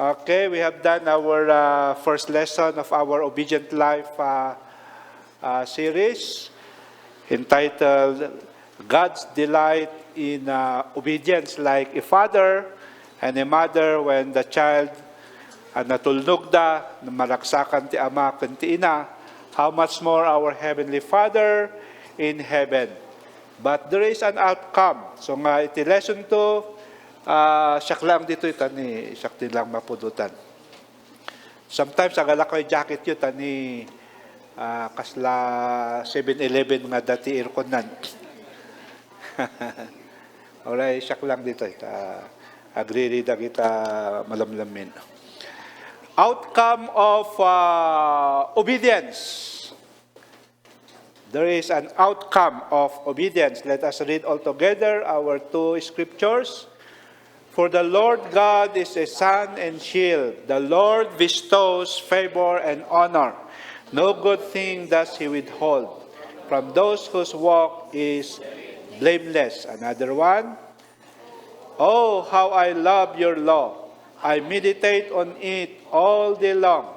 Okay, we have done our first lesson of our Obedient Life series entitled God's Delight in Obedience, like a father and a mother when the child natulnog da, maragsakan ti ama ken ti ina, how much more our Heavenly Father in heaven. But there is an outcome. So nga iti lesson to, siyak lang dito itani, siyak din lang mapudutan. Sometimes agala ko yung jacket yun, tani kasla 7-Eleven nga dati airconan. Alright, siyak lang dito. Agree da kita malamlamin. Outcome of obedience. There is an outcome of obedience. Let us read all together our two scriptures. For the Lord God is a sun and shield. The Lord bestows favor and honor. No good thing does he withhold from those whose walk is blameless. Another one. Oh, how I love your law. I meditate on it all day long.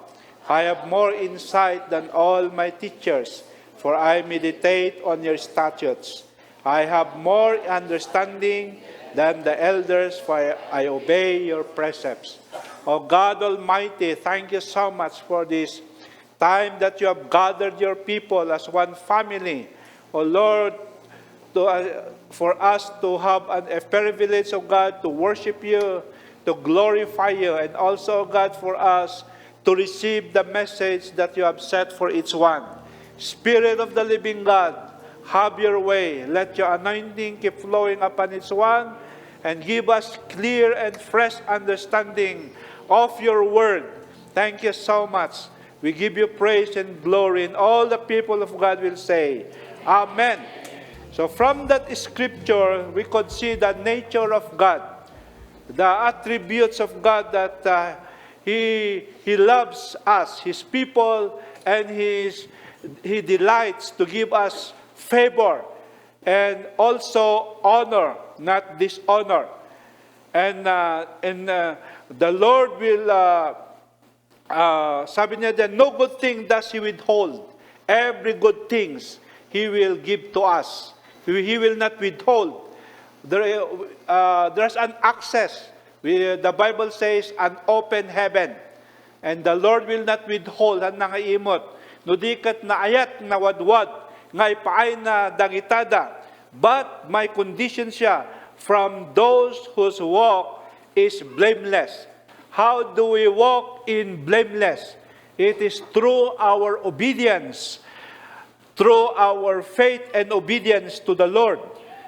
I have more insight than all my teachers, for I meditate on your statutes. I have more understanding than the elders, for I obey your precepts. O God Almighty, thank you so much for this time that you have gathered your people as one family. O Lord, for us to have a privilege, O God, to worship you, to glorify you, and also, God, for us to receive the message that you have set for each one. Spirit of the living God, have your way. Let your anointing keep flowing upon each one, and give us clear and fresh understanding of your word. Thank you so much. We give you praise and glory, and all the people of God will say, Amen. So from that scripture, we could see the nature of God, the attributes of God, that He loves us, His people, and He delights to give us favor and also honor, not dishonor. And the Lord will, sabi niya din, no good thing does He withhold. Every good things He will give to us. He will not withhold. There's an access. The Bible says, an open heaven. And the Lord will not withhold ang nangaimot. Nudikat na ayat na wadwad, ngay paay na dagitada. But may condition siya, from those whose walk is blameless. How do we walk in blameless? It is through our obedience, through our faith and obedience to the Lord.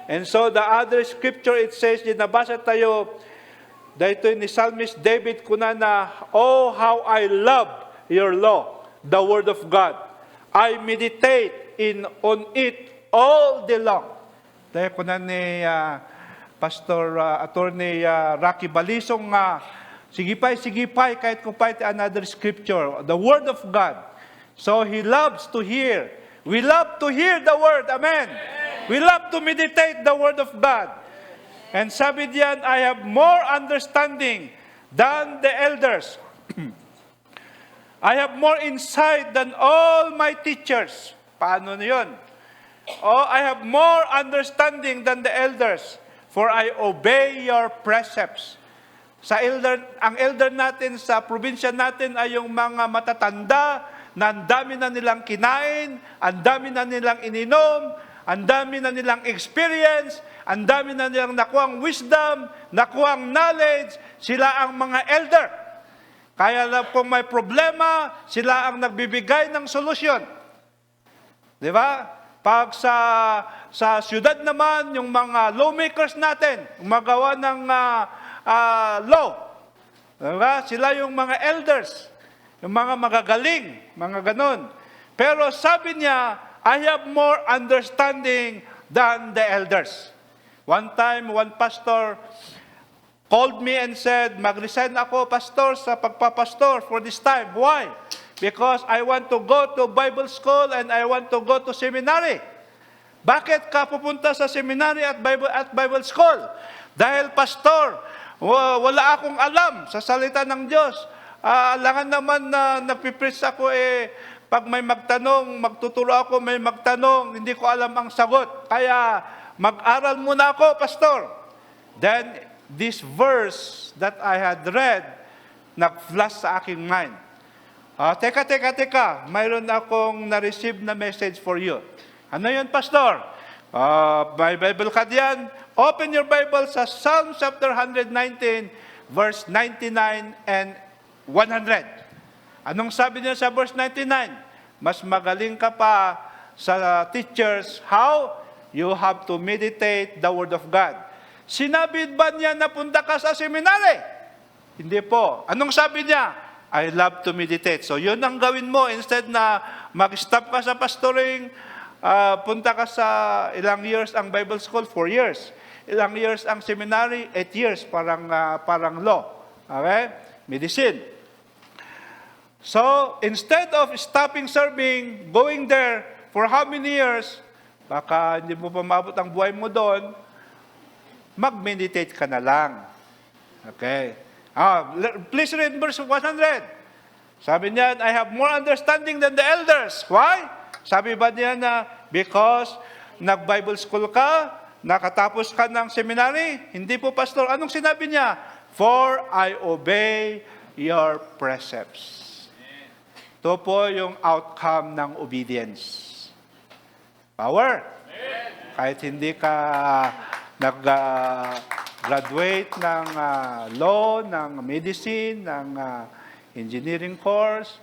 And so the other scripture, it says, nabasa tayo, dito ni Psalmist David kuna na, oh, how I love your law, the word of God. I meditate on it all day long. Dahil kuna ni Pastor Attorney Rocky Balisong, sigipay, kahit kupay another scripture, the word of God. So he loves to hear. We love to hear the word. Amen. We love to meditate the word of God. And sabi diyan, I have more understanding than the elders. I have more insight than all my teachers. Paano na yun? Oh, I have more understanding than the elders, for I obey your precepts. Ang elder natin sa probinsya natin ay yung mga matatanda na ang dami na nilang kinain, ang dami na nilang ininom, ang dami na nilang experience, ang dami na nilang nakuhang wisdom, nakuhang knowledge. Sila ang mga elder. Kaya lang kung may problema, sila ang nagbibigay ng solusyon. Di ba? Pag sa syudad naman, yung mga lawmakers natin, magawa ng law. Diba? Sila yung mga elders, yung mga magagaling, mga ganon. Pero sabi niya, I have more understanding than the elders. One time, one pastor called me and said, mag-resign ako, pastor, sa pagpapastor for this time. Why? Because I want to go to Bible school and I want to go to seminary. Bakit ka pupunta sa seminary at Bible school? Dahil, pastor, Wala akong alam sa salita ng Diyos. Alangan naman na napipreach ako pag may magtanong, magtuturo ako, may magtanong, hindi ko alam ang sagot. Kaya mag-aral muna ako, pastor. Then, this verse that I had read, nag-flash sa aking mind. Teka, mayroon akong na-receive na message for you. Ano yun, pastor? May Bible ka diyan? Open your Bible sa Psalm chapter 119, verse 99 and 100. Anong sabi niya sa verse 99? Mas magaling ka pa sa teachers, how you have to meditate the Word of God. Sinabi ba niya na punta ka sa seminary? Hindi po. Anong sabi niya? I love to meditate. So yun ang gawin mo. Instead na mag-stop ka sa pastoring, punta ka sa ilang years ang Bible school, 4 years. Ilang years ang seminary, 8 years, parang law. Okay? Medicine. So, instead of stopping serving, going there for how many years, baka hindi mo pa maabot ang buhay mo doon, mag-meditate ka na lang. Okay? Please read verse 100. Sabi niya, I have more understanding than the elders. Why? Sabi ba niya na because nag-Bible school ka, nakatapos ka ng seminary? Hindi po, pastor. Anong sinabi niya? For I obey your precepts. Ito po yung outcome ng obedience. Power. Kahit hindi ka nag-graduate ng law, ng medicine, ng engineering course,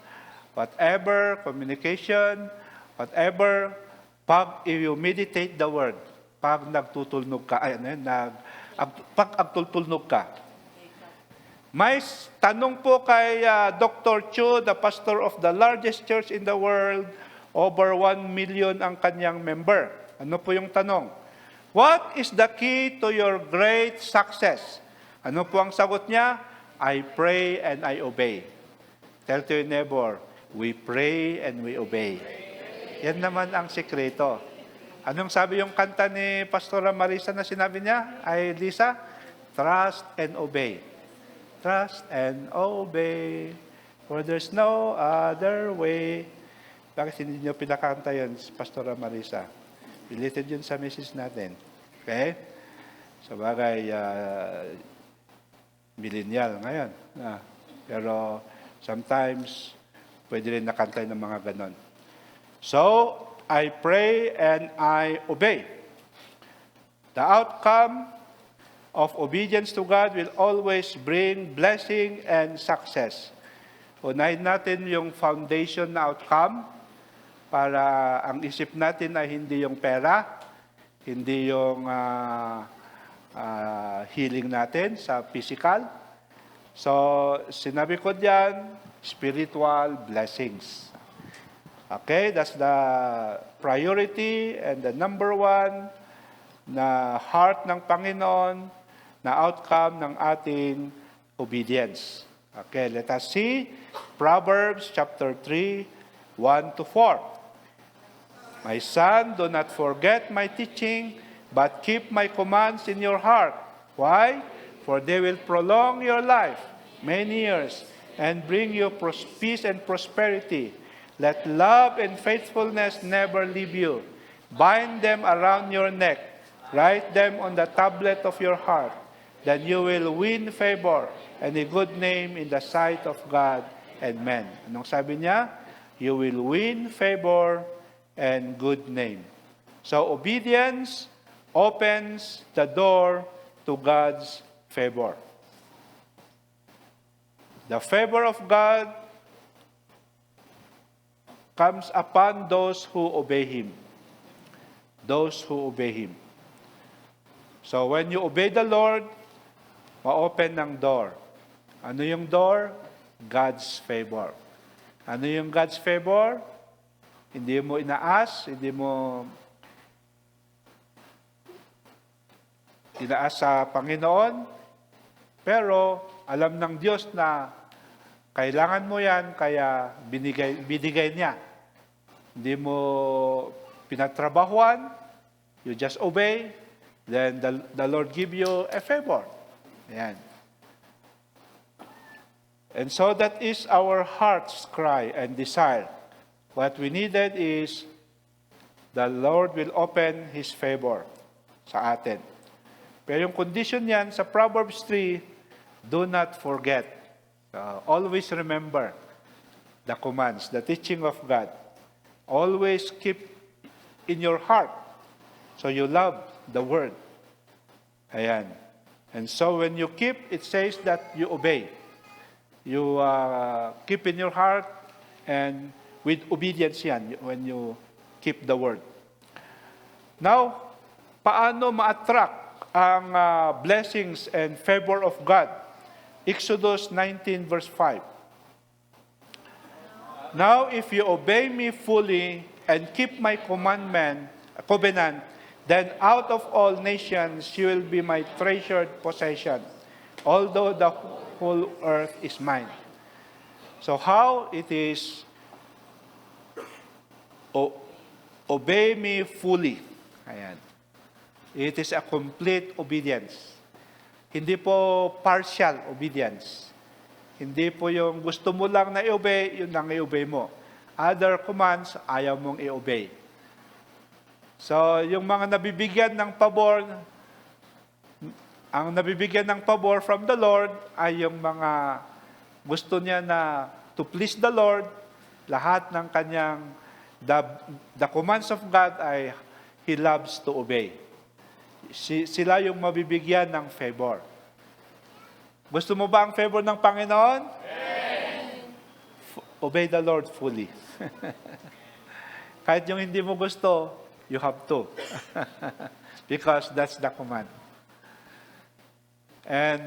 whatever, communication, whatever, pag you meditate the word, pag nagtutulnog ka, pag agtutulnog ka. May tanong po kay Dr. Chu, the pastor of the largest church in the world, over 1 million ang kanyang member. Ano po yung tanong? What is the key to your great success? Ano po ang sagot niya? I pray and I obey. Tell to your neighbor, we pray and we obey. Yan naman ang sekreto. Anong sabi yung kanta ni Pastora Marisa na sinabi niya? Ay, Lisa? Trust and obey. Trust and obey, for there's no other way. Bakit hindi nyo pinakanta yun, Pastora Marisa? Related yun sa message natin. Okay? Sa bagay, millennial ngayon. Pero sometimes, pwede rin nakanta ng mga ganon. So, I pray and I obey. The outcome of obedience to God will always bring blessing and success. Unahin natin yung foundation na outcome para ang isip natin ay hindi yung pera, hindi yung healing natin sa physical. So, sinabi ko diyan, spiritual blessings. Okay, that's the priority and the number one na heart ng Panginoon, na outcome ng ating obedience. Okay, let us see Proverbs chapter 3, 1 to 4. My son, do not forget my teaching, but keep my commands in your heart. Why? For they will prolong your life many years and bring you peace and prosperity. Let love and faithfulness never leave you. Bind them around your neck. Write them on the tablet of your heart. Then you will win favor and a good name in the sight of God and men. Anong sabi niya? You will win favor and good name. So obedience opens the door to God's favor. The favor of God comes upon those who obey Him. Those who obey Him. So when you obey the Lord, ma-open ng door. Ano yung door? God's favor. Ano yung God's favor? Hindi mo inaas, hindi mo inaas sa Panginoon, pero alam ng Diyos na kailangan mo yan, kaya binigay niya. Hindi mo pinatrabahuan, you just obey, then the Lord give you a favor. Ayan. And so that is our heart's cry and desire. What we needed is the Lord will open His favor sa atin. Pero yung condition yan sa Proverbs 3, do not forget. Always remember the commands, the teaching of God. Always keep in your heart. So you love the Word. Ayan. And so when you keep, it says that you obey. You keep in your heart and with obedience yan when you keep the Word. Now, paano ma-attract ang blessings and favor of God? Exodus 19 verse 5. Now, if you obey me fully and keep my covenant, then out of all nations you will be my treasured possession, although the whole earth is mine. So how it is, obey me fully. Ayan. It is a complete obedience. Hindi po partial obedience. Hindi po yung gusto mo lang na i-obey, yun lang i-obey mo. Other commands, ayaw mong i-obey. So, yung mga nabibigyan ng pabor, ang nabibigyan ng pabor from the Lord ay yung mga gusto niya na to please the Lord, lahat ng kanyang, the commands of God ay He loves to obey. Sila yung mabibigyan ng favor. Gusto mo ba ang favor ng Panginoon? Obey the Lord fully. Kahit yung hindi mo gusto, you have to. Because that's the command. And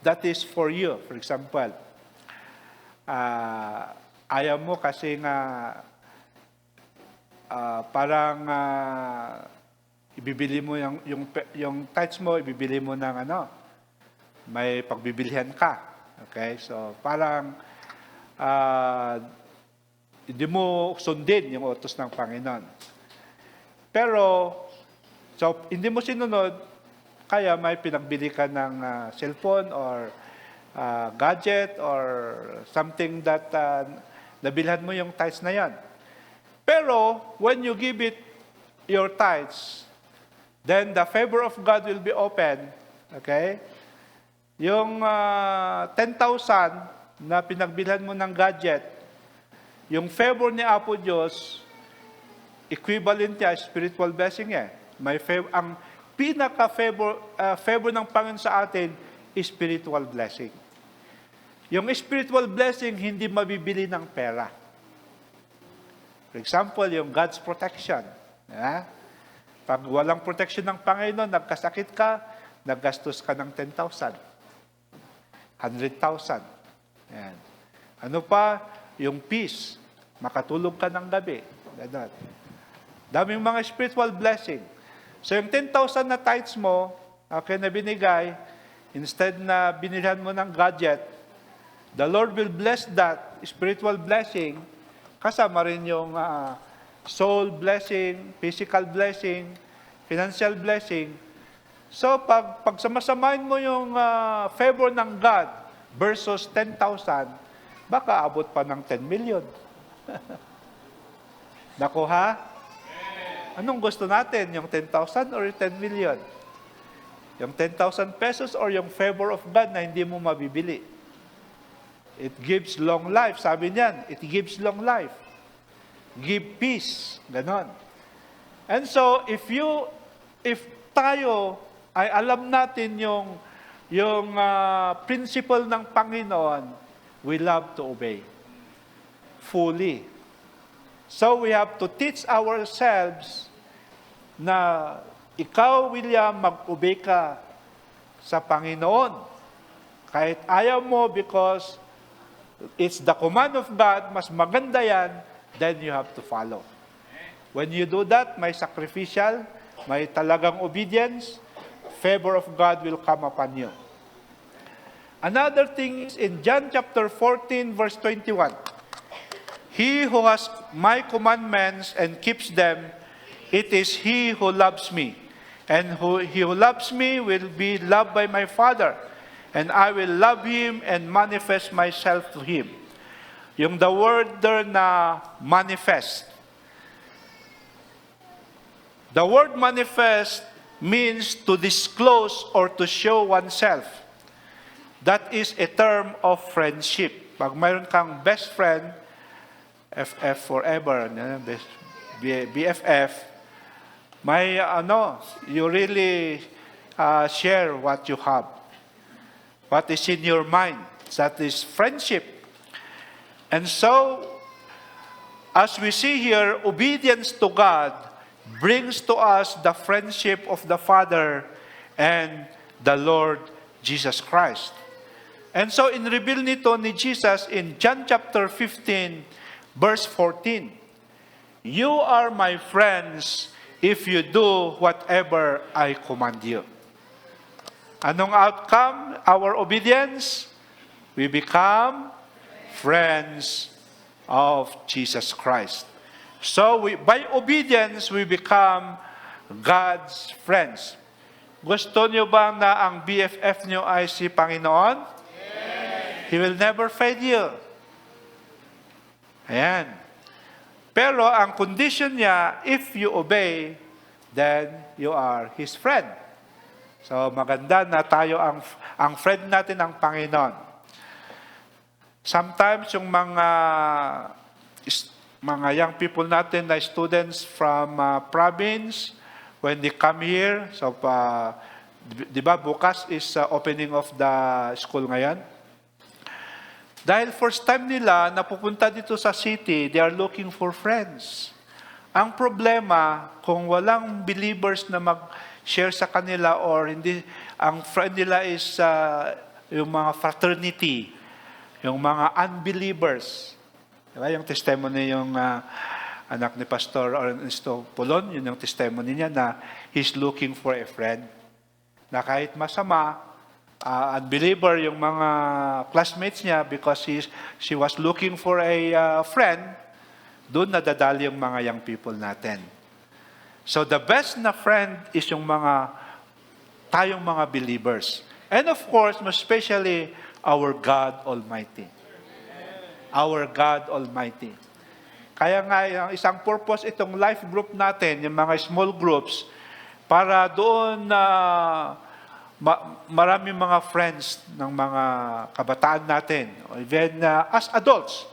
that is for you. For example, ayaw mo kasi nga parang ibibili mo yung tithes mo, ibibili mo ng may pagbibilihan ka. Okay? So, parang hindi mo sundin yung utos ng Panginoon. Pero, so, hindi mo sinunod, kaya may pinagbili ka ng cellphone or gadget or something that nabilhan mo yung tithes na yan. Pero, when you give it your tithes, then the favor of God will be open. Okay? Yung 10,000 na pinagbilhan mo ng gadget, yung favor ni Apo Diyos, equivalent niya, spiritual blessing eh. May favor, ang pinaka-favor ng Panginoon sa atin, spiritual blessing. Yung spiritual blessing, hindi mabibili ng pera. For example, yung God's protection. Pag walang protection ng Panginoon, nagkasakit ka, naggastos ka ng 10,000. 100,000. Ayan. Ano pa? Yung peace. Makatulog ka ng gabi. Ganun. Daming mga spiritual blessing. So yung 10,000 na tithes mo, okay, na binigay, instead na binilhan mo ng gadget, the Lord will bless that spiritual blessing, kasama rin yung soul blessing, physical blessing, financial blessing. So, pag samasamahin mo yung favor ng God versus 10,000, baka abot pa ng 10 million. Naku ha? Anong gusto natin? Yung 10,000 or yung 10 million? Yung 10,000 pesos or yung favor of God na hindi mo mabibili? It gives long life. Sabi niyan, it gives long life. Give peace. Ganon. And so, if tayo ay alam natin yung principle ng Panginoon, we love to obey fully. So we have to teach ourselves na ikaw, William, mag-obey ka sa Panginoon. Kahit ayaw mo because it's the command of God, mas maganda yan, then you have to follow. When you do that, may sacrificial, may talagang obedience, favor of God will come upon you. Another thing is in John chapter 14, verse 21. He who has my commandments and keeps them, it is he who loves me. And he who loves me will be loved by my Father. and I will love him and manifest myself to him. Yung the word there na manifest. The word manifest means to disclose or to show oneself. That is a term of friendship. Pag mayroon kang best friend, FF forever, BFF, may you really share what you have. What is in your mind. That is friendship. And so, as we see here, obedience to God brings to us the friendship of the Father and the Lord Jesus Christ. And so, in-reveal nito ni Jesus in John chapter 15, verse 14, "You are my friends if you do whatever I command you." Anong outcome? Our obedience? We become friends of Jesus Christ. So, by obedience, we become God's friends. Gusto nyo ba na ang BFF nyo ay si Panginoon? Yes. He will never fail you. Ayan. Pero ang condition niya, if you obey, then you are His friend. So, maganda na tayo ang friend natin ang Panginoon. Sometimes yung mga young people natin na students from province, when they come here, so di ba bukas is opening of the school ngayon? Dahil first time nila napupunta dito sa city, they are looking for friends. Ang problema, kung walang believers na mag-share sa kanila or hindi, ang friend nila is yung mga fraternity, yung mga unbelievers. Diba? Yung testimony yung anak ni Pastor Ernesto Pulon, yun yung testimony niya na he's looking for a friend. Na kahit masama, unbeliever yung mga classmates niya because she was looking for a friend, doon nadadali yung mga young people natin. So the best na friend is yung tayong mga believers. And of course, most especially, our God Almighty. Our God Almighty. Kaya nga, ang isang purpose itong life group natin, yung mga small groups, para doon maraming mga friends ng mga kabataan natin. Even as adults,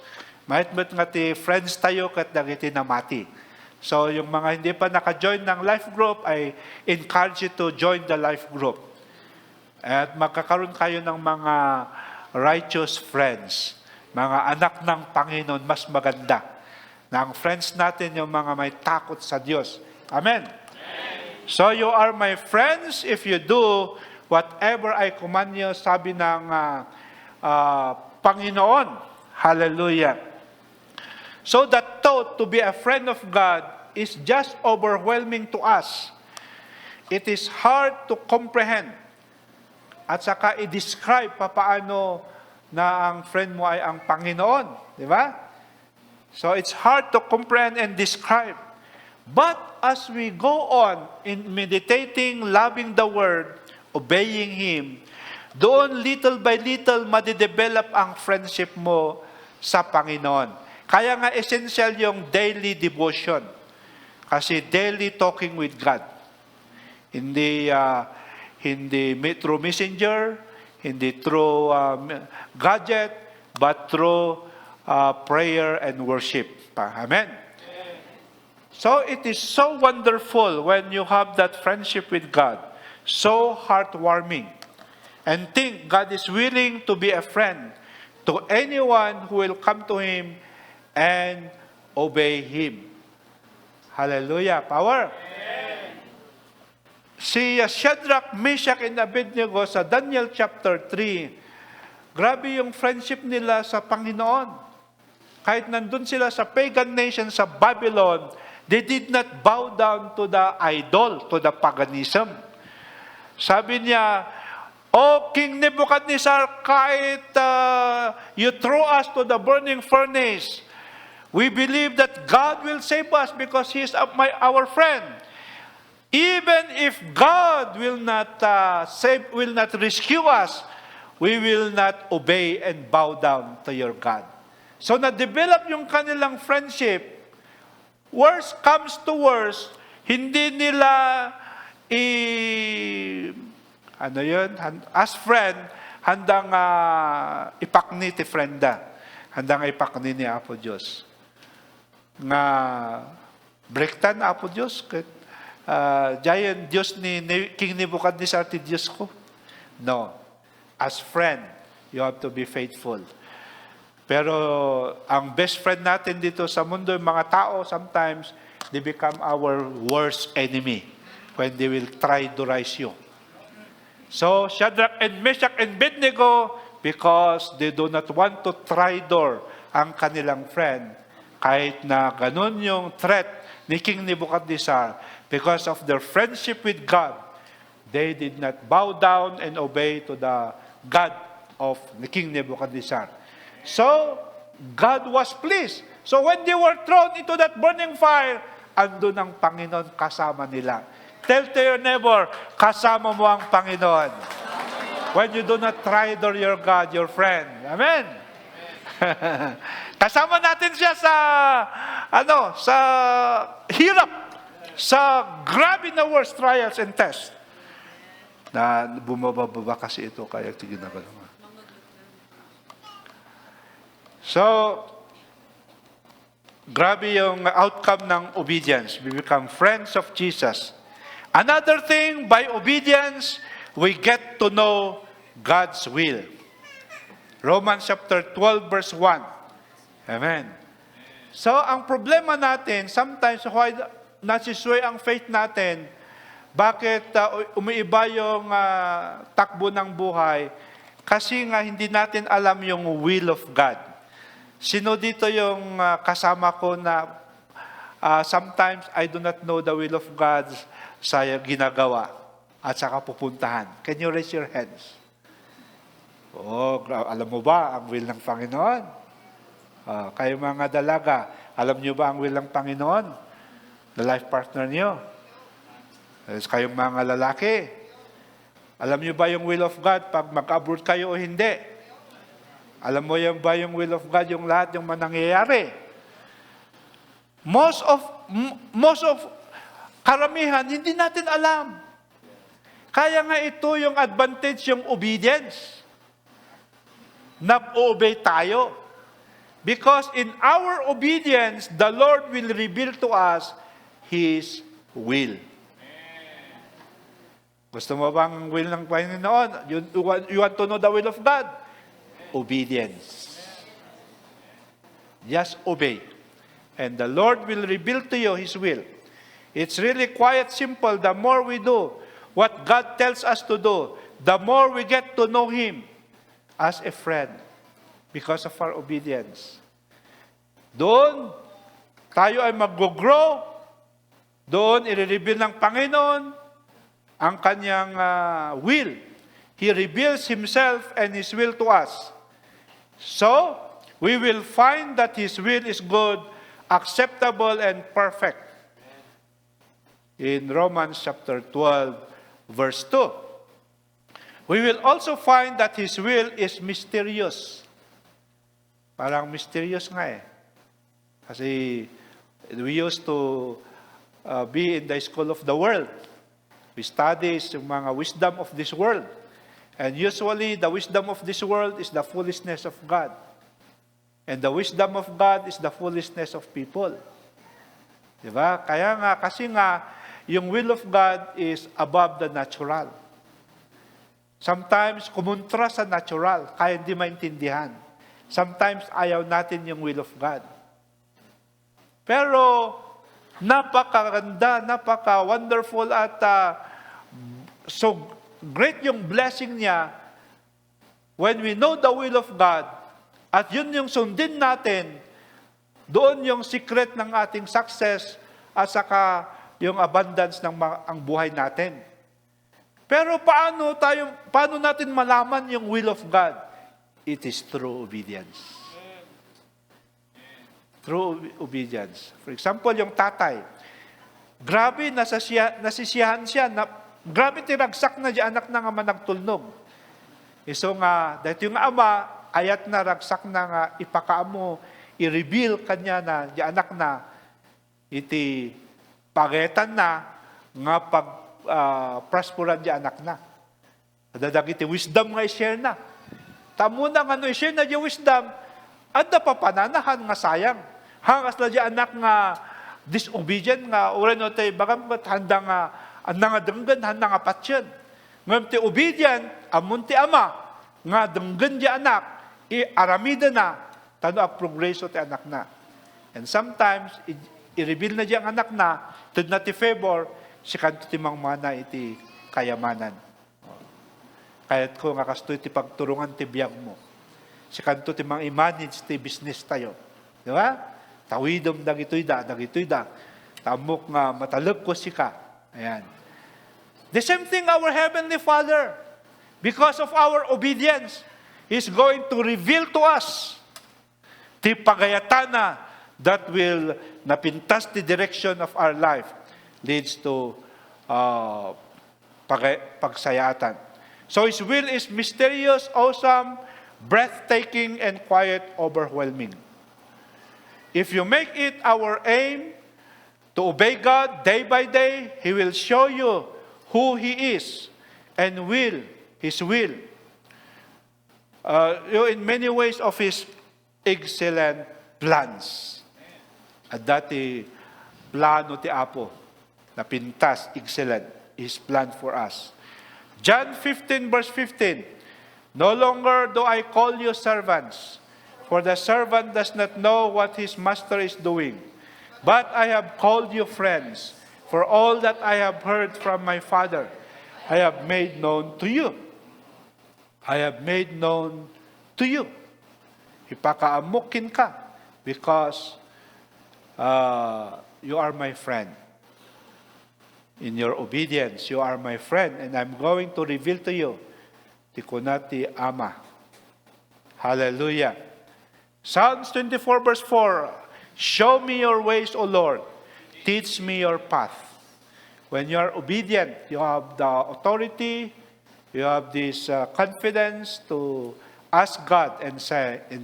mahit nga ti friends tayo kat dagiti namati. So, yung mga hindi pa naka-join ng life group, I encourage you to join the life group. At magkakaroon kayo ng mga righteous friends, mga anak ng Panginoon, mas maganda. Na ang friends natin yung mga may takot sa Diyos. Amen? So you are my friends if you do whatever I command you, sabi ng Panginoon. Hallelujah. So that thought to be a friend of God is just overwhelming to us. It is hard to comprehend. At saka i-describe paano na ang friend mo ay ang Panginoon. Di ba? So it's hard to comprehend and describe. But as we go on in meditating, loving the Word, obeying Him, doon little by little madidevelop ang friendship mo sa Panginoon. Kaya nga essential yung daily devotion. Kasi daily talking with God. Hindi through messenger, hindi through gadget, but through prayer and worship. Amen? So it is so wonderful when you have that friendship with God. So heartwarming. And think God is willing to be a friend to anyone who will come to Him and obey Him. Hallelujah. Power. Si Shadrach, Meshach, and Abednego sa Daniel chapter 3, grabe yung friendship nila sa Panginoon. Kahit nandun sila sa pagan nation sa Babylon, they did not bow down to the idol, to the paganism. Sabi niya, "O King Nebuchadnezzar, kahit you throw us to the burning furnace, we believe that God will save us because He is our friend. Even if God will not rescue us, we will not obey and bow down to your God. So na-develop yung kanilang friendship. Worst comes to worst, hindi nila as friend, handang ipakni ti frienda. Handang ipakni ni Apo Diyos. Nga brektan Apo Diyos. Giant Diyos ni King Nebuchadnezzar ti Diyos ko. No. As friend, you have to be faithful. Pero ang best friend natin dito sa mundo, yung mga tao, sometimes, they become our worst enemy when they will try to rise you. So, Shadrach and Meshach and Abednego, because they do not want to traitor ang kanilang friend, kahit na ganun yung threat ni King Nebuchadnezzar, because of their friendship with God, they did not bow down and obey to the God of the King Nebuchadnezzar. So, God was pleased. So, when they were thrown into that burning fire, andun ang Panginoon kasama nila. Tell to your neighbor, kasama mo ang Panginoon. When you do not traitor your God, your friend. Amen? Kasama natin siya sa hirap, sa grabe na worst trials and tests. Na bumababa kasi ito, kaya ginagawa. So, grabe yung outcome ng obedience. We become friends of Jesus. Another thing, by obedience, we get to know God's will. Romans chapter 12, verse 1. Amen. So, ang problema natin, sometimes, why nasisway ang faith natin, bakit umiiba yung takbo ng buhay, kasi nga hindi natin alam yung will of God. Sino dito yung kasama ko na sometimes I do not know the will of God sa ginagawa at saka pupuntahan? Can you raise your hands? Alam mo ba ang will ng Panginoon? Kayo mga dalaga, alam niyo ba ang will ng Panginoon? The life partner niyo? Kayong mga lalaki, alam niyo ba yung will of God pag mag-abroad kayo o hindi? Alam mo yan ba yung will of God, yung lahat yung manangyayari? Most of karamihan, hindi natin alam. Kaya nga ito yung advantage, yung obedience. Nag-obey tayo. Because in our obedience, the Lord will reveal to us His will. Gusto mo bang will ng Panginoon? You want to know the will of God? Obedience. Just obey. And the Lord will reveal to you His will. It's really quite simple. The more we do what God tells us to do, the more we get to know Him as a friend because of our obedience. Doon, tayo ay mag-grow. Doon, i-reveal ng Panginoon ang Kanyang will. He reveals Himself and His will to us. So, we will find that His will is good, acceptable, and perfect. In Romans chapter 12, verse 2. We will also find that His will is mysterious. Parang mysterious nga eh. Kasi we used to be in the school of the world. We study yung mga wisdom of this world. And usually, the wisdom of this world is the foolishness of God. And the wisdom of God is the foolishness of people. Diba? Kaya nga, kasi nga, yung will of God is above the natural. Sometimes, kumontra sa natural, kaya hindi maintindihan. Sometimes, ayaw natin yung will of God. Pero, napakaganda, napaka-wonderful at so great yung blessing niya when we know the will of God at yun yung sundin natin, doon yung secret ng ating success at saka yung abundance ng ang buhay natin. Pero paano natin malaman yung will of God? It is through obedience. Through obedience. For example, yung tatay. Grabe, nasisiyahan siya. Grabe tiragsak na di anak na nga managtulnog. Iso nga, dahil yung ama, ayat na ragsak na nga, ipakaamo, i-reveal kanya na, di anak na, iti pagetan na, nga prosperan di anak na. Dadag iti wisdom nga i-share na. Tamo na nga no i-share na di wisdom, at napapananahan nga sayang. Hangas na di anak nga disobedient nga, ura no tayo, bagam handa nga, nga denggan, handa nga patsyan. Ngam ti obedient, amun ti ama, nga denggan di anak, i-aramida na, tano ang progreso ti anak na. And sometimes, i-reveal na di ang anak na, tad na ti favor, si kanto ti mangmana iti kayamanan. Kaya't ko nga kasto iti pagturungan ti biyag mo. Si kanto ti mang i-manage ti business tayo. Di ba? Tawidom dagitoy da. Tamok nga matalag ko si ka. Ayan. The same thing our Heavenly Father, because of our obedience, is going to reveal to us the pagayatana that will napintas the direction of our life, leads to pagsayatan. So His will is mysterious, awesome, breathtaking, and quiet, overwhelming. If you make it our aim to obey God day by day, He will show you who He is and His will. In many ways of His excellent plans. At dati, plano ti Apo, na pintas, excellent, His plan for us. John 15 verse 15, no longer do I call you servants, for the servant does not know what his master is doing. But I have called you friends, for all that I have heard from my Father, I have made known to you. I have made known to you. Ipakaamukin ka, because you are my friend. In your obedience, you are my friend, and I'm going to reveal to you, Tikunati Ama. Hallelujah. Psalms 24 verse 4, show me your ways, O Lord. Teach me your path. When you are obedient, you have the authority, you have this confidence to ask God and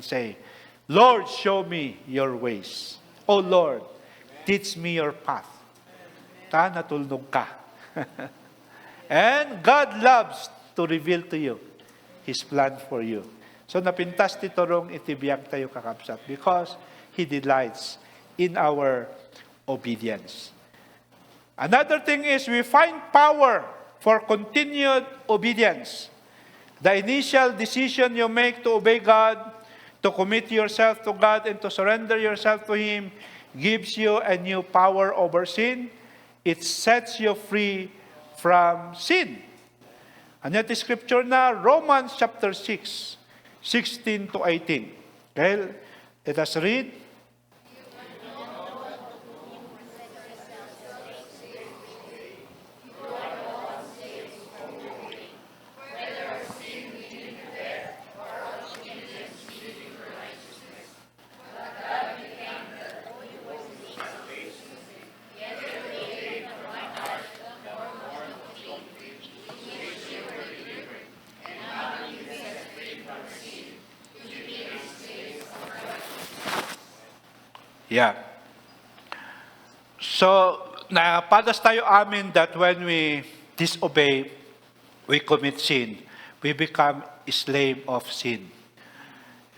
say, Lord, show me your ways. O Lord, teach me your path. Ta natulnog ka. And God loves to reveal to you His plan for you. So napintas ti torong itibiyag tayo kakapsat because He delights in our obedience. Another thing is we find power for continued obedience. The initial decision you make to obey God, to commit yourself to God, and to surrender yourself to Him gives you a new power over sin. It sets you free from sin. And that is scripture na Romans chapter 6, 16 to 18. Okay, let us read. Yeah. So, napadas tayo amin that when we disobey, we commit sin. We become a slave of sin.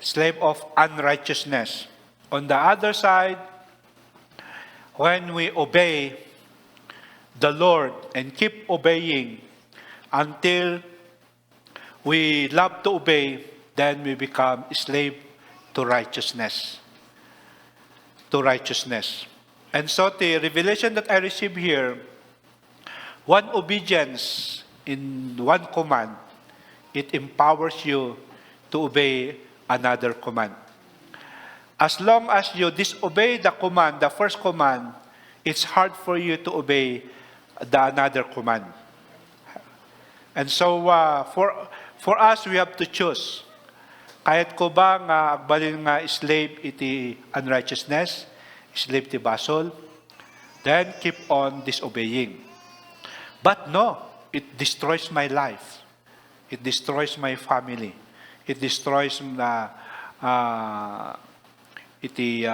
Slave of unrighteousness. On the other side, when we obey the Lord and keep obeying until we love to obey, then we become a slave to righteousness. To righteousness. And so the revelation that I received here, one obedience in one command, it empowers you to obey another command. As long as you disobey the command, the first command, it's hard for you to obey the another command. And so for us, we have to choose. Kahit ko ba nga agbalin nga slave iti unrighteousness, slave ti basol, then keep on disobeying. But no, it destroys my life. It destroys my family. It destroys iti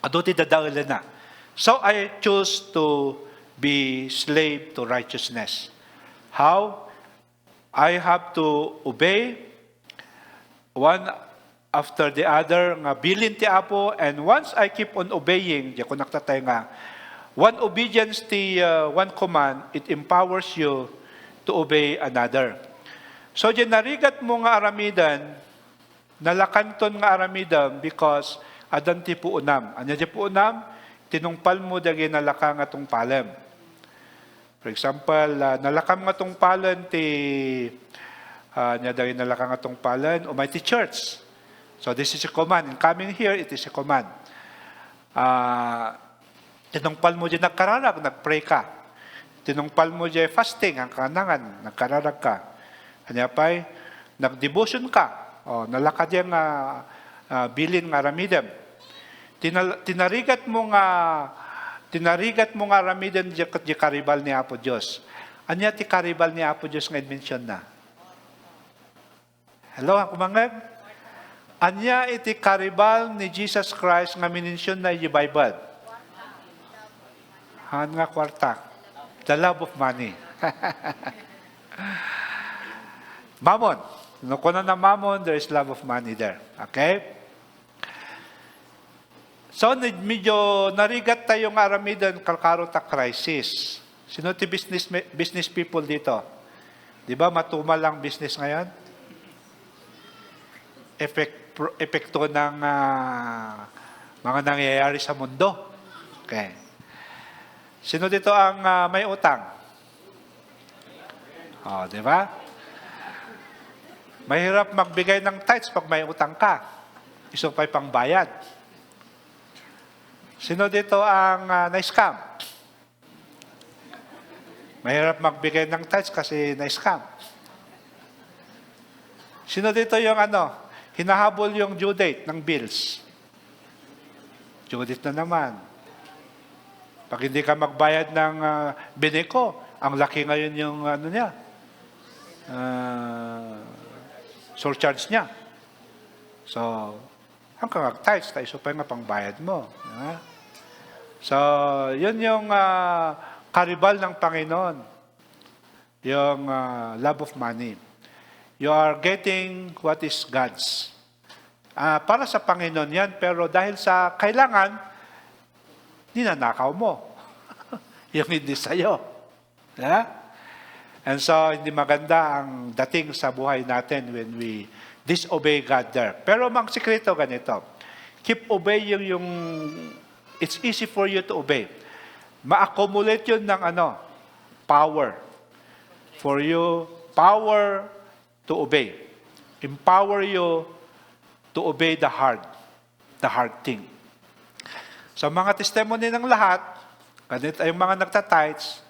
aduti dadaulan na. So I choose to be slave to righteousness. How? I have to obey one after the other nga bilin ti Apo, and once I keep on obeying, di ko naktatay nga, one obedience ti one command, it empowers you to obey another. So di narigat mo nga aramidan, nalakanton nga aramidan because adan ti puunam. Anya di puunam? Tinungpal mo dagi nalaka nga tong palem. For example, nalakam nga tong palan ti nya dagi nalaka nga tong palan o may ti church. So this is a command. In coming here, it is a command. Tinungpal mo dyan nagkararag, nagpray ka. Tinungpal mo dyan fasting, ang kanangan, nagkararag ka. Kanya pa'y, nagdevotion ka. O, nalakad yung bilin nga ramidem. Tinarigat mo nga ramidem di karibal ni Apo Diyos. Anya ti karibal ni Apo Diyos nga mention na? Hello, ako mangag? Anya iti karibal ni Jesus Christ nga minensyon na yung Bible? Han nga kwarta. The love of money. Mammon. No kuno na mammon, there is love of money there. Okay? So, medyo narigat tayong aramidan kalkarota crisis. Sino ti business people dito? Di ba matumal ang business ngayon? Epekto ng mga nangyayari sa mundo. Okay. Sino dito ang may utang? Di ba? Mahirap magbigay ng tithes pag may utang ka. Isang pa'y pangbayad. Sino dito ang na-scam? Mahirap magbigay ng tithes kasi na-scam. Sino dito yung hinahabol yung due date ng bills? Due date na naman. Pag hindi ka magbayad ng biniko, ang laki ngayon yung surcharge niya. So, hanggang mag-tithes, tayo pa nga pangbayad mo. So, yun yung karibal ng Panginoon. Yung love of money. You are getting what is God's. Para sa Panginoon yan, pero dahil sa kailangan, ninanakaw mo. Yung hindi sa'yo. Yeah? And so, hindi maganda ang dating sa buhay natin when we disobey God there. Pero mang sikreto ganito. Keep obeying yung it's easy for you to obey. Ma-accumulate yun ng power. For you, power to obey. Empower you to obey the hard thing. Sa mga testimony ng lahat, ganito yung mga nagtatites,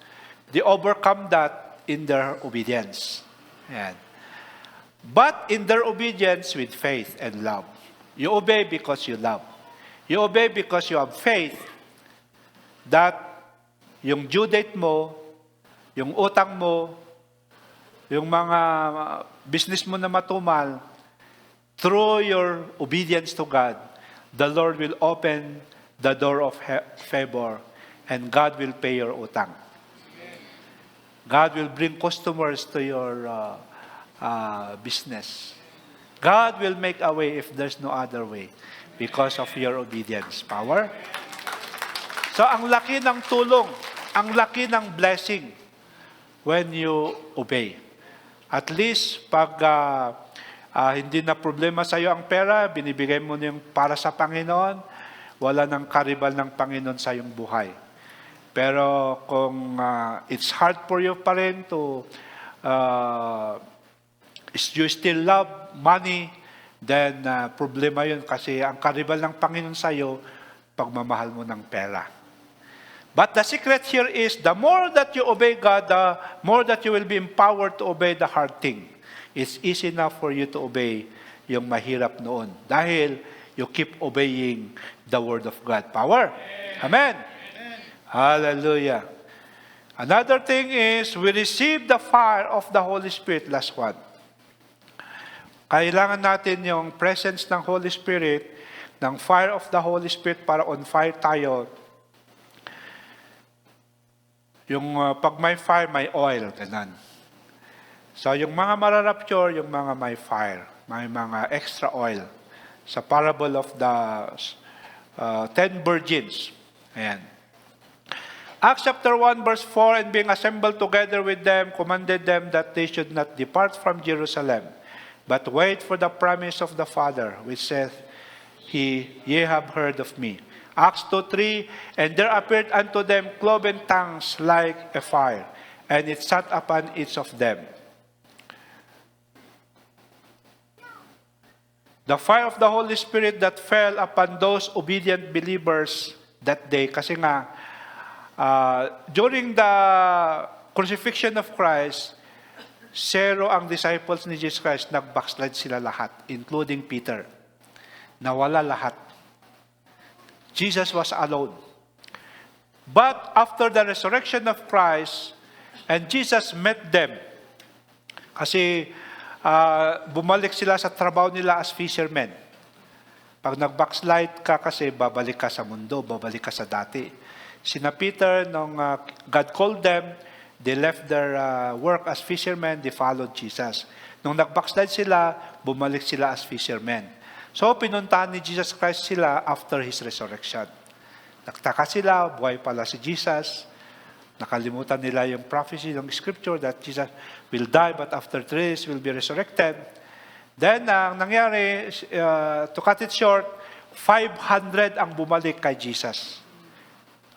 they overcome that in their obedience. Ayan. But in their obedience with faith and love. You obey because you love. You obey because you have faith that yung due date mo, yung utang mo, yung mga business mo na matumal, through your obedience to God, the Lord will open the door of favor and God will pay your utang. God will bring customers to your business. God will make a way if there's no other way because of your obedience. Power. So, ang laki ng tulong, ang laki ng blessing when you obey. At least, pag hindi na problema sa iyo ang pera, binibigay mo yung para sa Panginoon, wala nang karibal ng Panginoon sa iyong buhay. Pero kung it's hard for you pa rin to you still love money, then problema yun kasi ang karibal ng Panginoon sa iyo, pagmamahal mo ng pera. But the secret here is, the more that you obey God, the more that you will be empowered to obey the hard thing. It's easy enough for you to obey yung mahirap noon. Dahil you keep obeying the Word of God. Power. Amen. Amen. Hallelujah. Another thing is, we receive the fire of the Holy Spirit. Last one. Kailangan natin yung presence ng Holy Spirit, ng fire of the Holy Spirit para on fire tayo. Yung pag may fire, may oil. Ganun. So yung mga mararapture, yung mga may fire, may mga extra oil. Sa parable of the 10 virgins. Ayan. Acts chapter 1 verse 4, and being assembled together with them, commanded them that they should not depart from Jerusalem, but wait for the promise of the Father, which saith, ye have heard of me. Acts 2:3, and there appeared unto them cloven tongues like a fire, and it sat upon each of them. The fire of the Holy Spirit that fell upon those obedient believers that day, kasi nga, during the crucifixion of Christ, zero ang disciples ni Jesus Christ, nag-backslide sila lahat, including Peter. Nawala lahat. Jesus was alone. But after the resurrection of Christ, and Jesus met them, kasi bumalik sila sa trabaho nila as fishermen. Pag nag-backslide ka kasi, babalik ka sa mundo, babalik ka sa dati. Sina Peter, nung God called them, they left their work as fishermen, they followed Jesus. Nung nag-backslide sila, bumalik sila as fishermen. So, pinuntahan ni Jesus Christ sila after His resurrection. Nagtaka sila, buhay pala si Jesus. Nakalimutan nila yung prophecy ng Scripture that Jesus will die, but after 3 days will be resurrected. Then, ang nangyari, to cut it short, 500 ang bumalik kay Jesus.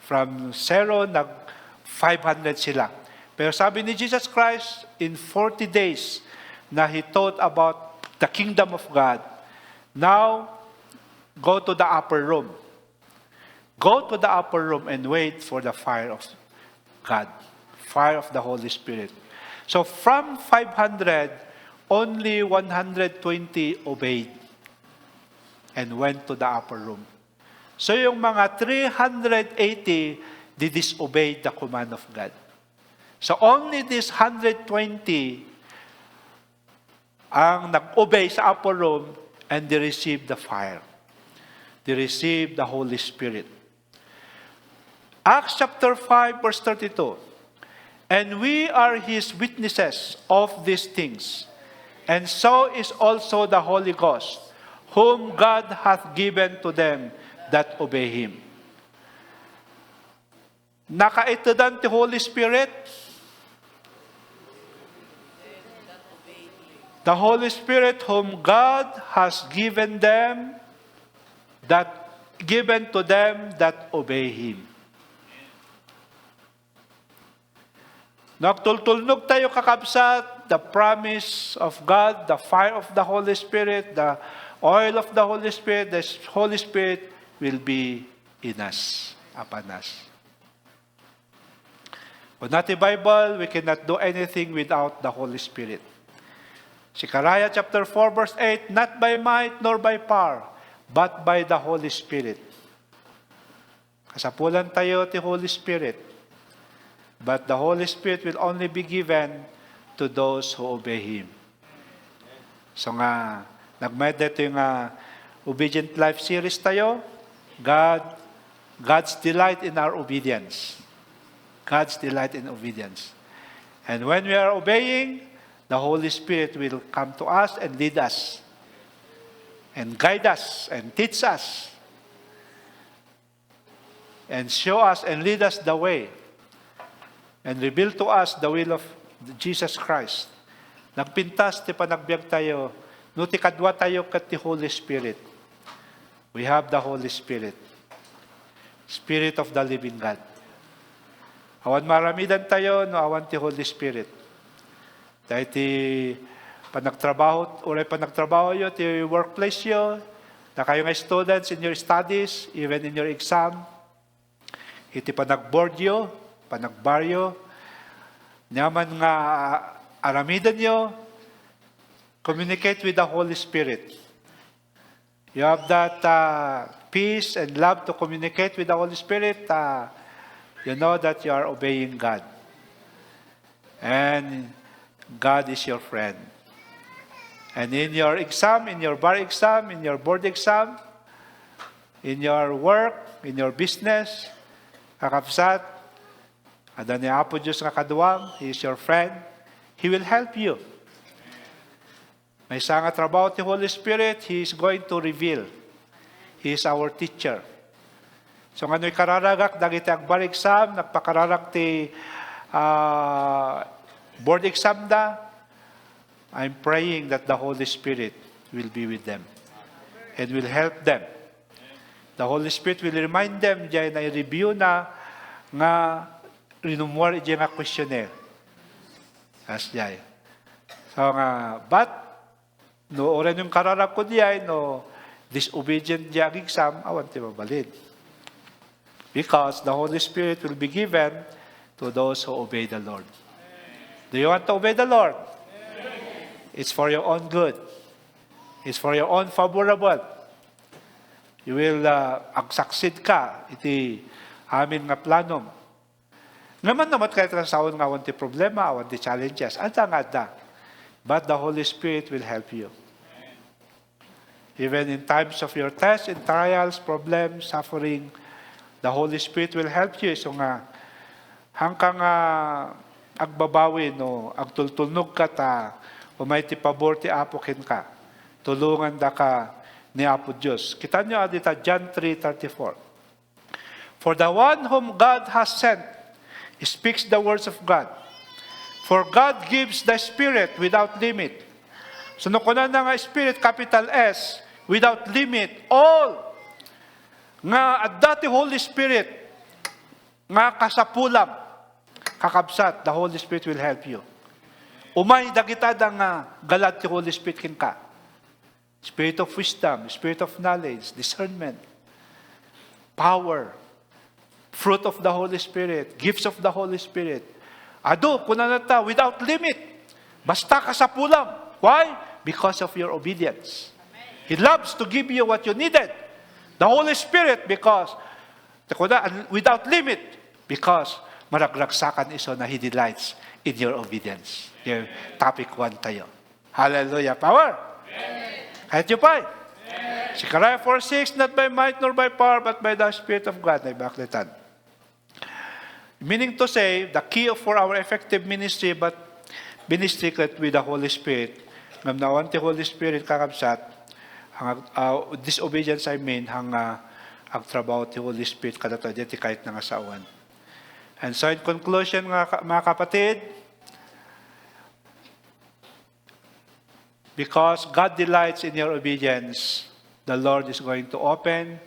From 0, nag-500 sila. Pero sabi ni Jesus Christ, in 40 days, na He taught about the kingdom of God. Now, go to the upper room. Go to the upper room and wait for the fire of God. Fire of the Holy Spirit. So, from 500, only 120 obeyed and went to the upper room. So yung mga 380, they disobeyed the command of God. So only this 120 ang nag-obey sa upper room and they received the fire. They received the Holy Spirit. Acts chapter 5 verse 32. And we are His witnesses of these things. And so is also the Holy Ghost, whom God hath given to them that obey Him. Nakaitudan ti Holy Spirit. The Holy Spirit whom God has given to them that obey Him. Nagtultulnog tayo kakabsat, the promise of God, the fire of the Holy Spirit, the oil of the Holy Spirit, the Holy Spirit will be in us, upon us. Without the Bible, we cannot do anything without the Holy Spirit. Zechariah chapter 4 verse 8, not by might nor by power, but by the Holy Spirit. Kasapulan tayo ti Holy Spirit. But the Holy Spirit will only be given to those who obey Him. So nga, nag-meditate yung Obedient Life series tayo. God's delight in our obedience. God's delight in obedience. And when we are obeying, the Holy Spirit will come to us and lead us, and guide us, and teach us, and show us and lead us the way, and reveal to us the will of Jesus Christ. Nagpintas, ti panagbiag tayo, no ti kadwa tayo kat ti Holy Spirit. We have the Holy Spirit. Spirit of the living God. Awan maramidan tayo, no awan ti Holy Spirit. Dahil ti panagtrabaho, uray panagtrabaho yo, ti workplace yo, na kayo nga students in your studies, even in your exam, iti panagboard yo, panagbaryo, naman nga aramidan yo, communicate with the Holy Spirit. You have that peace and love to communicate with the Holy Spirit, you know that you are obeying God. And God is your friend. And in your exam, in your bar exam, in your board exam, in your work, in your business, kakabsat, ada ni Apo Diyos nga kaduwang, He is your friend, He will help you. May isa nga trabaho ti Holy Spirit, He is going to reveal. He is our teacher. So ngano'y kararagak, dagiti bar exam, nagpakararag ti board exam da, I'm praying that the Holy Spirit will be with them and will help them. The Holy Spirit will remind them, diyan na i-review na nga rinumwar diyan nga questionnaire. As diyan. So nga, but, no oran yung kararag ko diyan, no disobedient diyan exam, awan ti mabalid. Because the Holy Spirit will be given to those who obey the Lord. Do you want to obey the Lord? It's for your own good. It's for your own favorable. You will succeed ka. Iti amin nga planom. Naman kayo trasaon nga awan ti problema, awan ti challenges. Ada. But the Holy Spirit will help you. Even in times of your tests and trials, problems, suffering, the Holy Spirit will help you. So nga, hanggang agbabawi, no, agtultulnog ka ta, umay ti pabor ti Apo ken ka. Tulungan da ka ni Apo Diyos. Kita nyo adita John 3:34. For the one whom God has sent speaks the words of God. For God gives the Spirit without limit. So nukunan na nga Spirit, capital S, without limit, all nga at dati Holy Spirit nga kasapulam, kakabsat, the Holy Spirit will help you. Umay dagita nga galad ti Holy Spirit ken ka. Spirit of wisdom, spirit of knowledge, discernment, power, fruit of the Holy Spirit, gifts of the Holy Spirit. Ado, kunanata, without limit. Basta kasapulam. Why? Because of your obedience. He loves to give you what you needed. The Holy Spirit, because, without limit, because maragragsakan iso na He delights in your obedience. Yung topic 1 tayo. Hallelujah. Power. Kahit nyo pa. Zechariah 4:6, not by might nor by power, but by the Spirit of God. Ay baklitan. Meaning to say, the key for our effective ministry, but ministry with the Holy Spirit, ngam nawan ti Holy Spirit kakabsat, disobedience I mean, ang trabaho ti Holy Spirit kadata ti kahit nga saawan. And so in conclusion, mga kapatid, because God delights in your obedience, the Lord is going to open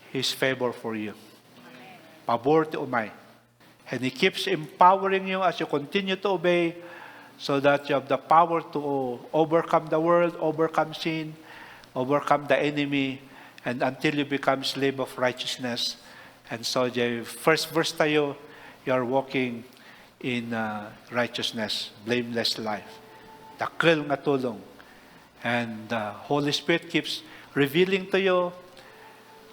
His favor for you. Pabor ti umay. And He keeps empowering you as you continue to obey so that you have the power to overcome the world, overcome sin, overcome the enemy, and until you become slave of righteousness. And so the first verse tayo, you are walking in righteousness, blameless life. Dakil nga tulong. And the Holy Spirit keeps revealing to you,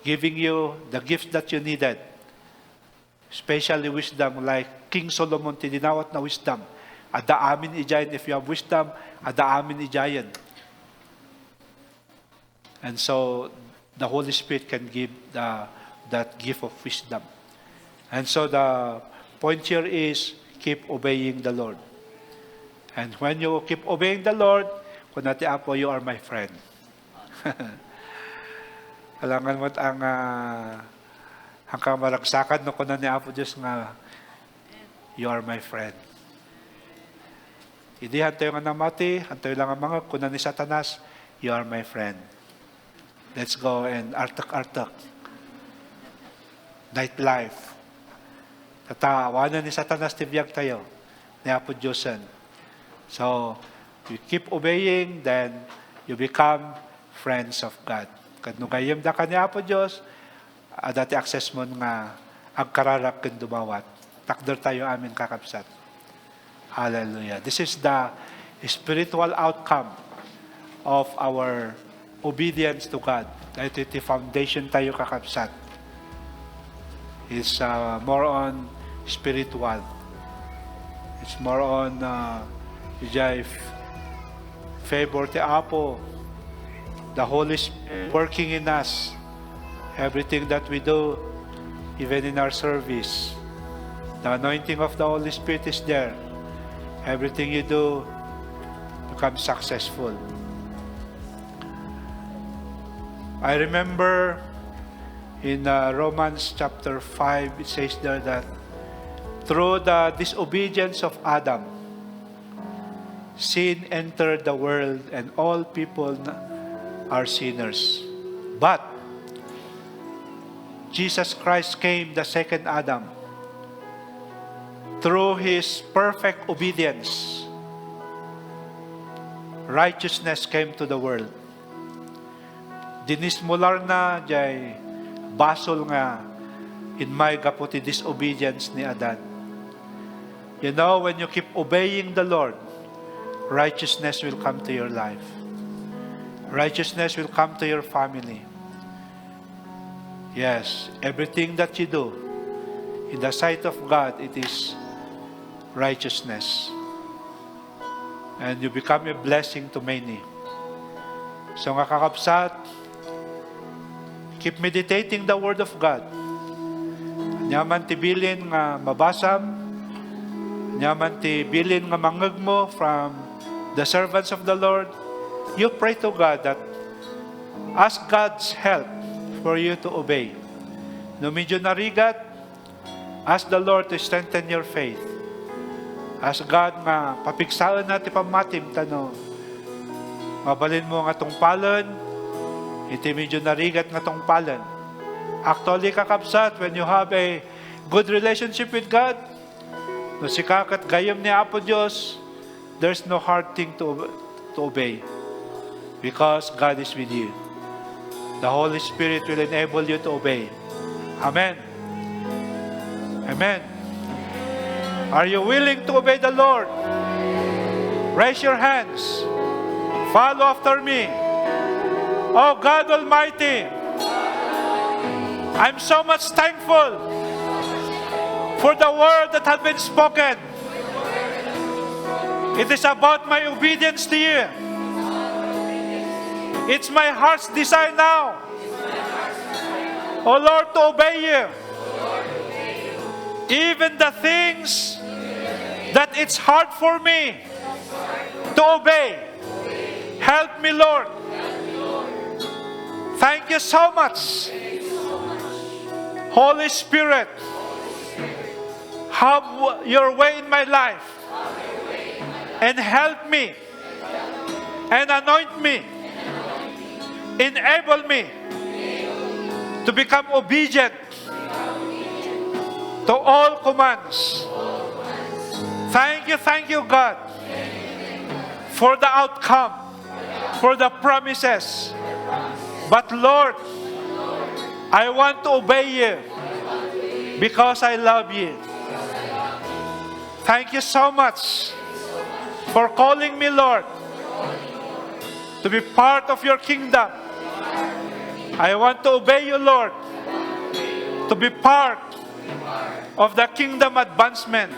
giving you the gifts that you needed. Especially wisdom, like King Solomon, tinawat na wisdom. Ada amin ijayan, if you have wisdom, ada amin ijayan. And so, the Holy Spirit can give that gift of wisdom. And so, the point here is, keep obeying the Lord. And when you keep obeying the Lord, kunati Apo, you are my friend. Alangan mo't ang kamaragsakan no kunan ni Apo Diyos nga, you are my friend. Hindi hantoy nga namati, hantoy lang ang mga kunan ni Satanas, you are my friend. Let's go and artak-artak. Nightlife. Tatawanan ni Satanas tibiyag tayo, ni Apo Diyosan. So, you keep obeying, then you become friends of God. Kadno kayem da ka ni Apo Diyos, dati access mo nga ang kararap ken dumawat. Takder tayo amin kakabsat. Hallelujah. This is the spiritual outcome of our obedience to God. Ito the foundation tayo kakabsat. Is more on spiritual. It's more on favor the Apo, the Holy Spirit working in us. Everything that we do, even in our service, the anointing of the Holy Spirit is there. Everything you do becomes successful. I remember in Romans chapter 5, it says there that through the disobedience of Adam, sin entered the world and all people are sinners. But Jesus Christ came, the second Adam. Through His perfect obedience, righteousness came to the world. Dinismular na jay basol nga in may gaputi disobedience ni Adan. You know, when you keep obeying the Lord, righteousness will come to your life. Righteousness will come to your family. Yes, everything that you do, in the sight of God, it is righteousness. And you become a blessing to many. So nga kakabsat, keep meditating the Word of God. Nyaman tibilin nga mabasam, nyaman tibilin nga mangagmo from the servants of the Lord. You pray to God that ask God's help for you to obey. No medyo narigat, ask the Lord to strengthen your faith. Ask God nga papigsaan natin pamatim tano. Mabalin mo nga tong palon, iti medyo narigat nga tong palon. Actually, kakabsat, when you have a good relationship with God, no sikakat gayam ni Apo Diyos, there's no hard thing to obey. Because God is with you. The Holy Spirit will enable you to obey. Amen. Amen. Are you willing to obey the Lord? Raise your hands. Follow after me. Oh God Almighty, I'm so much thankful for the word that has been spoken. It is about my obedience to you. It's my heart's desire now, oh Lord, to obey you. Even the things that it's hard for me to obey. Help me, Lord. Thank you so much. Holy Spirit, have your way in my life and help me and anoint me. Enable me to become obedient to all commands. Thank you, God, for the outcome, for the promises. But Lord, I want to obey you because I love you. Thank you so much for calling me, Lord, to be part of your kingdom. I want to obey you, Lord, to be part of the kingdom advancement.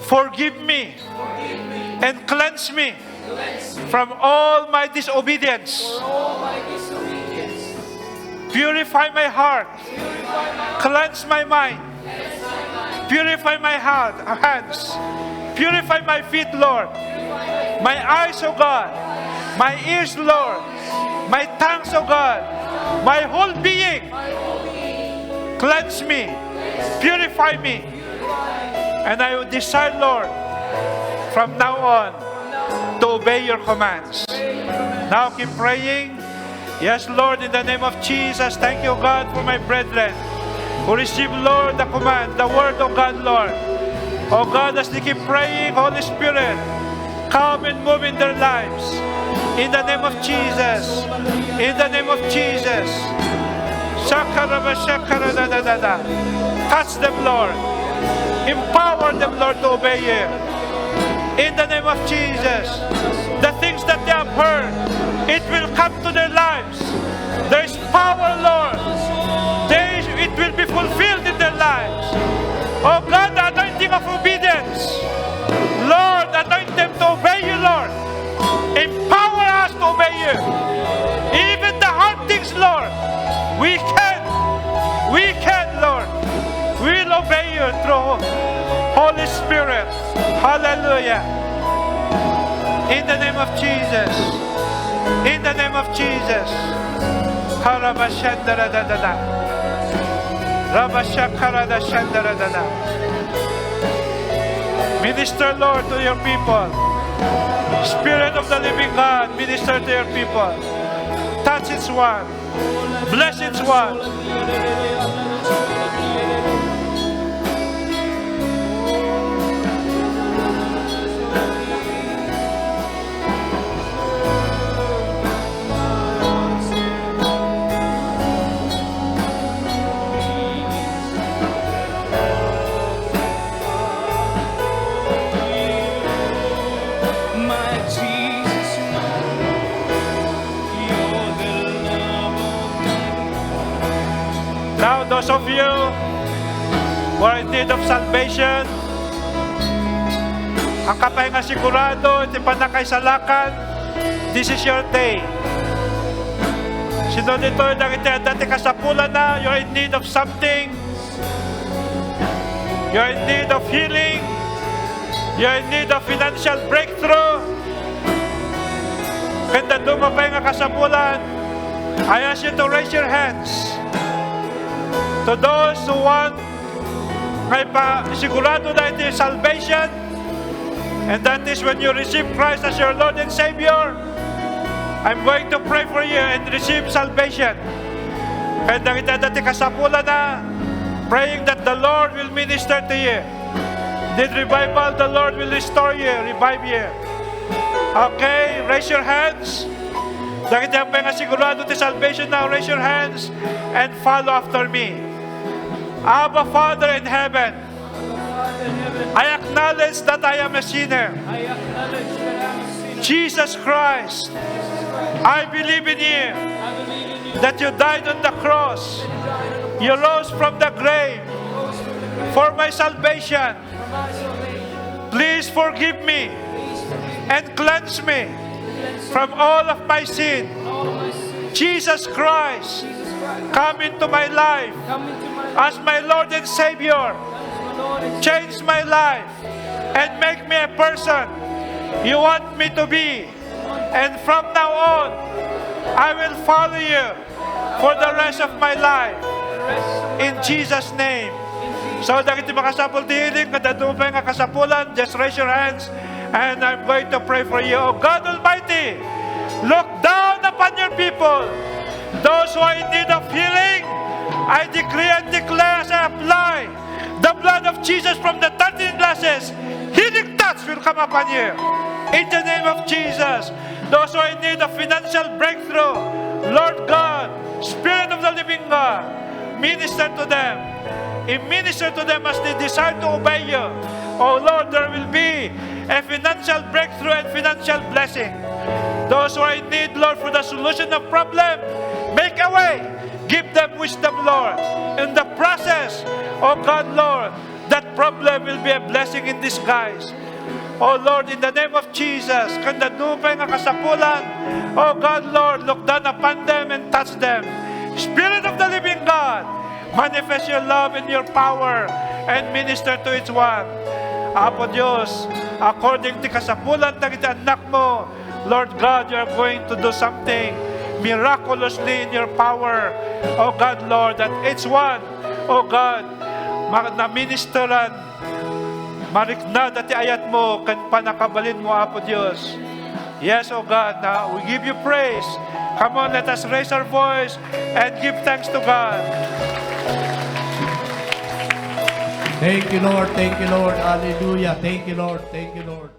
Forgive me and cleanse me from all my disobedience. Purify my heart. Cleanse my mind. Purify my hands. Purify my feet, Lord. My eyes, O God. My ears, Lord. My tongues, O God. My whole being. Cleanse me. Purify me. And I will decide, Lord, from now on, to obey your commands. Now keep praying. Yes, Lord, in the name of Jesus, thank you, God, for my brethren who receive, Lord, the command, the word of God, Lord. Oh God, as they keep praying, Holy Spirit, come and move in their lives. In the name of Jesus. In the name of Jesus. Touch them, Lord. Empower them, Lord, to obey you. In the name of Jesus. The things that they have heard, it will come to their lives. There is power, Lord. It will be fulfilled in their lives. Oh God, the anointing of obedience We can, Lord. We'll obey you through Holy Spirit. Hallelujah. In the name of Jesus. In the name of Jesus. Karabashandaradadada. Rabashakaradashandaradada. Minister, Lord, to your people. Spirit of the living God, minister to your people. Touch each one. Bless each one. Now, those of you who are in need of salvation, ang kapay nga sigurado, iti panakaisalakan, this is your day. Sino dito yung dati kasapulan na, you're in need of something, you're in need of healing, you're in need of financial breakthrough, kanda dumapay nga kasapulan, I ask you to raise your hands. To those who want may sigurado na ito yung salvation, and that is when you receive Christ as your Lord and Savior, I'm going to pray for you and receive salvation. Kaya kita dati kasapula na, praying that the Lord will minister to you. Did revival, the Lord will restore you, revive you. Okay, raise your hands. Dahil yung mga sigurado to salvation now, raise your hands and follow after me. Abba, Father in heaven, I acknowledge that I am a sinner. Jesus Christ, I believe in you, that you died on the cross, you rose from the grave for my salvation. Please forgive me and cleanse me from all of my sin. Jesus Christ, come into my life as my Lord and Savior. Change my life and make me a person you want me to be. And from now on, I will follow you for the rest of my life. In Jesus' name. So, dahil iti makasapul ti hiling, kadadumay nga kasapulan, just raise your hands and I'm going to pray for you. Oh God Almighty, look down upon your people. Those who are in need of healing, I decree and declare as I apply the blood of Jesus from the 13 glasses, healing touch will come upon you. In the name of Jesus, those who are in need of financial breakthrough, Lord God, Spirit of the living God, minister to them. Minister to them as they desire to obey you. Oh Lord, there will be a financial breakthrough and financial blessing. Those who are in need, Lord, for the solution of problem, make a way. Give them wisdom, Lord. In the process, oh God, Lord, that problem will be a blessing in disguise. Oh Lord, in the name of Jesus, kanda dupay nga kasapulan, oh God, Lord, look down upon them and touch them. Spirit of the living God, manifest your love and your power and minister to each one. Apo Diyos, according to kasapulan ng anak mo, Lord God, you are going to do something miraculously in your power. Oh God, Lord, that each one, oh God, na ministeran, mariknad at ayat mo, kan panakabalin mo, Apo Diyos. Yes, oh God, now we give you praise. Come on, let us raise our voice and give thanks to God. Thank you, Lord. Thank you, Lord. Hallelujah. Thank you, Lord. Thank you, Lord.